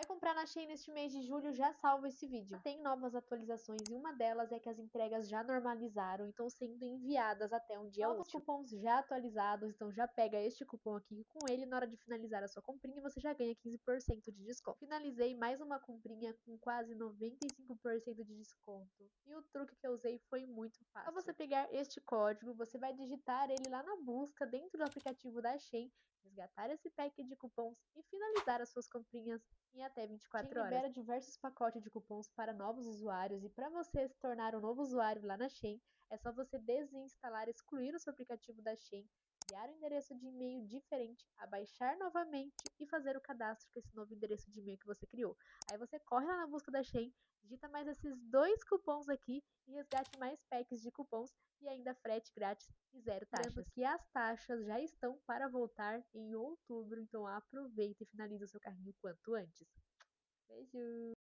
Vai comprar na Shein neste mês de julho, já salva esse vídeo. Tem novas atualizações e uma delas é que as entregas já normalizaram e estão sendo enviadas até um dia útil. Novos cupons já atualizados, então já pega este cupom aqui com ele na hora de finalizar a sua comprinha e você já ganha 15% de desconto. Finalizei mais uma comprinha com quase 95% de desconto. E o truque que eu usei foi muito fácil. Ao você pegar este código, você vai digitar ele lá na busca dentro do aplicativo da Shein, resgatar esse pack de cupons e finalizar as suas comprinhas em até 24 horas. Shein libera diversos pacotes de cupons para novos usuários e para você se tornar um novo usuário lá na Shein, é só você desinstalar, excluir o seu aplicativo da Shein, criar um endereço de e-mail diferente, abaixar novamente e fazer o cadastro com esse novo endereço de e-mail que você criou. Aí você corre lá na busca da Shein, digita mais esses 2 cupons aqui e resgate mais packs de cupons e ainda frete grátis e zero taxas. Lembrando que as taxas já estão para voltar em outubro, então aproveita e finaliza o seu carrinho quanto antes. Beijo!